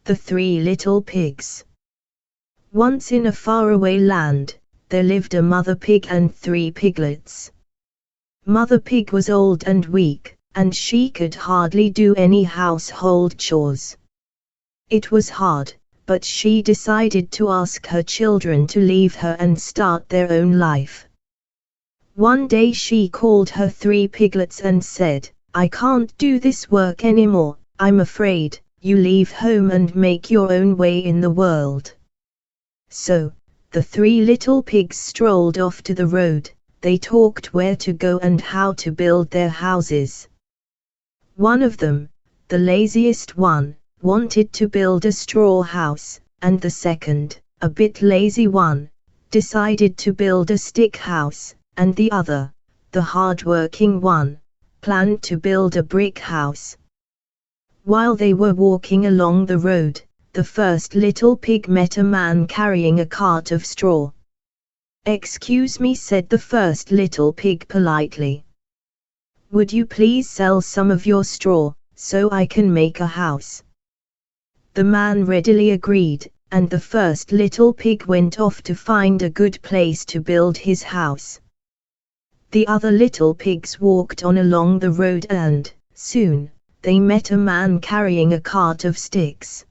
The Three Little Pigs. Once in a faraway land, there lived a mother pig and 3 piglets. Mother Pig was old and weak, and she could hardly do any household chores. It was hard, but she decided to ask her children to leave her and start their own life. One day she called her 3 piglets and said, "I can't do this work anymore, I'm afraid. You leave home and make your own way in the world." So, the 3 little pigs strolled off to the road. They talked where to go and how to build their houses. One of them, the laziest one, wanted to build a straw house, and the second, a bit lazy one, decided to build a stick house, and the other, the hard-working one, planned to build a brick house. While they were walking along the road, the first little pig met a man carrying a cart of straw. "Excuse me," said the first little pig politely. "Would you please sell some of your straw, so I can make a house?" The man readily agreed, and the first little pig went off to find a good place to build his house. The other little pigs walked on along the road and, soon, they met a man carrying a cart of sticks.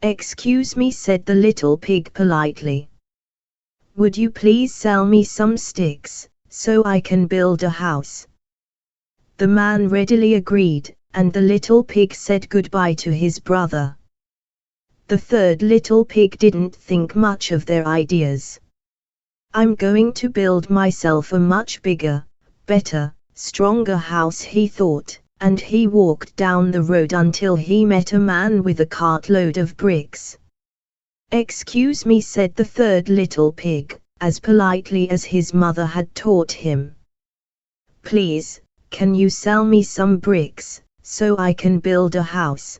"Excuse me," said the little pig politely. "Would you please sell me some sticks, so I can build a house?" The man readily agreed, and the little pig said goodbye to his brother. The third little pig didn't think much of their ideas. "I'm going to build myself a much bigger, better, stronger house," he thought, and he walked down the road until he met a man with a cartload of bricks. "Excuse me," said the third little pig, as politely as his mother had taught him. "Please, can you sell me some bricks, so I can build a house?"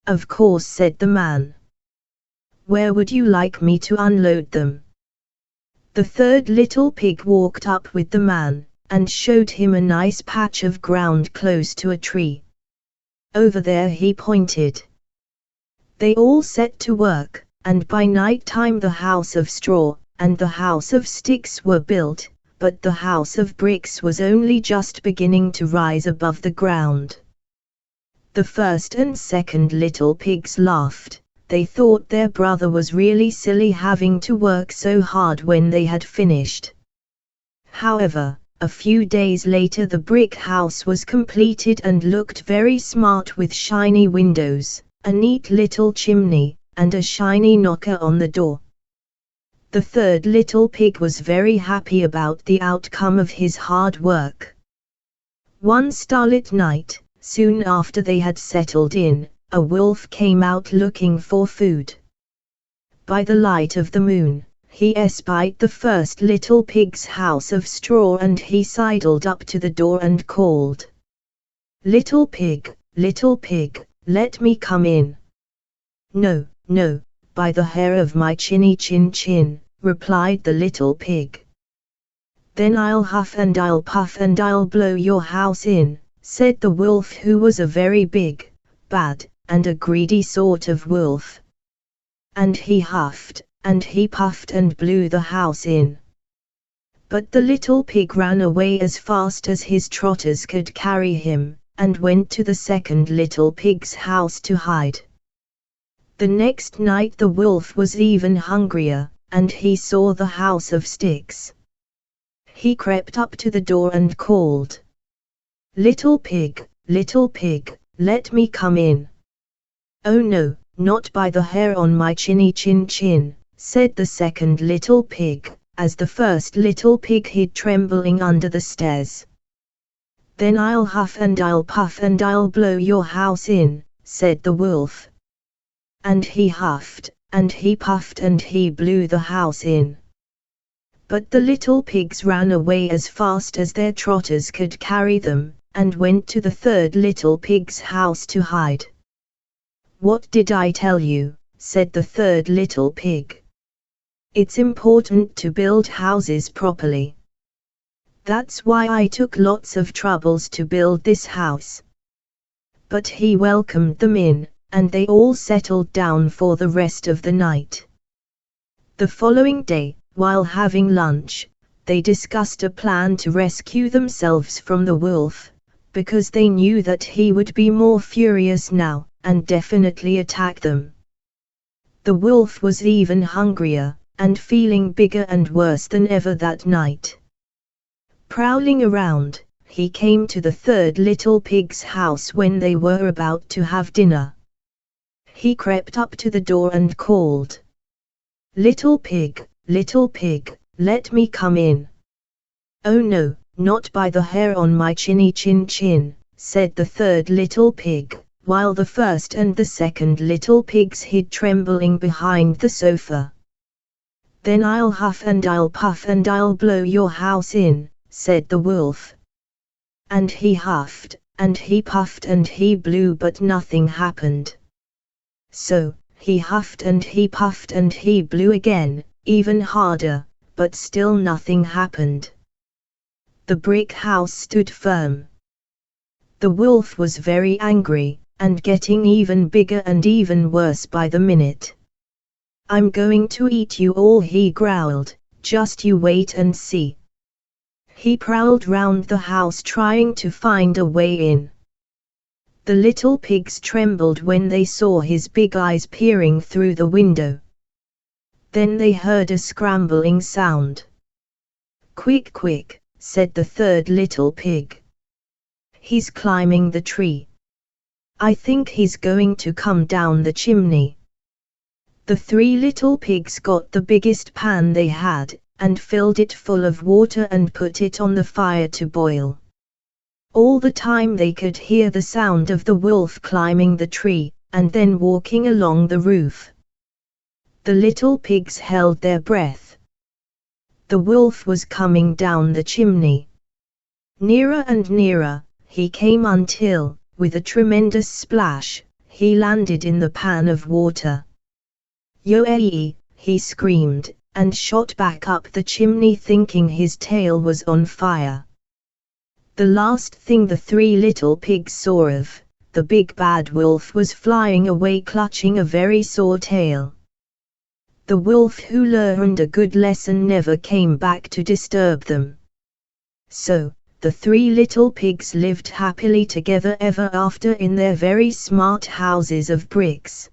"Of course," said the man. "Where would you like me to unload them?" The third little pig walked up with the man, and showed him a nice patch of ground close to a tree. "Over there," he pointed. They all set to work, and by night time the house of straw and the house of sticks were built, but the house of bricks was only just beginning to rise above the ground. The first and second little pigs laughed. They thought their brother was really silly having to work so hard when they had finished. However, a few days later the brick house was completed and looked very smart with shiny windows, a neat little chimney, and a shiny knocker on the door. The third little pig was very happy about the outcome of his hard work. One starlit night, soon after they had settled in, a wolf came out looking for food. By the light of the moon, he espied the first little pig's house of straw and he sidled up to the door and called, little pig, let me come in." "No, no, by the hair of my chinny chin chin," replied the little pig. "Then I'll huff and I'll puff and I'll blow your house in," said the wolf, who was a very big, bad, and a greedy sort of wolf. And he huffed, and he puffed and blew the house in. But the little pig ran away as fast as his trotters could carry him, and went to the second little pig's house to hide. The next night the wolf was even hungrier, and he saw the house of sticks. He crept up to the door and called, little pig, let me come in." "Oh no, not by the hair on my chinny chin chin," said the second little pig, as the first little pig hid trembling under the stairs. "Then I'll huff and I'll puff and I'll blow your house in," said the wolf. And he huffed, and he puffed and he blew the house in. But the little pigs ran away as fast as their trotters could carry them, and went to the third little pig's house to hide. "What did I tell you?" said the third little pig. "It's important to build houses properly. That's why I took lots of troubles to build this house." But he welcomed them in, and they all settled down for the rest of the night. The following day, while having lunch, they discussed a plan to rescue themselves from the wolf, because they knew that he would be more furious now, and definitely attack them. The wolf was even hungrier, and feeling bigger and worse than ever that night. Prowling around, he came to the third little pig's house when they were about to have dinner. He crept up to the door and called, little pig, let me come in." "Oh no, not by the hair on my chinny chin," said the third little pig, while the first and the second little pigs hid trembling behind the sofa. "Then I'll huff and I'll puff and I'll blow your house in," said the wolf. And he huffed, and he puffed and he blew, but nothing happened. So, he huffed and he puffed and he blew again, even harder, but still nothing happened. The brick house stood firm. The wolf was very angry, and getting even bigger and even worse by the minute. "I'm going to eat you all," he growled, "just you wait and see." He prowled round the house trying to find a way in. The little pigs trembled when they saw his big eyes peering through the window. Then they heard a scrambling sound. "Quick, quick," said the third little pig. "He's climbing the tree. I think he's going to come down the chimney." The three little pigs got the biggest pan they had, and filled it full of water and put it on the fire to boil. All the time they could hear the sound of the wolf climbing the tree, and then walking along the roof. The little pigs held their breath. The wolf was coming down the chimney. Nearer and nearer, he came until, with a tremendous splash, he landed in the pan of water. "Yo-ee!" he screamed, and shot back up the chimney thinking his tail was on fire. The last thing the three little pigs saw of the big bad wolf was flying away clutching a very sore tail. The wolf who learned a good lesson never came back to disturb them. So, the three little pigs lived happily together ever after in their very smart houses of bricks.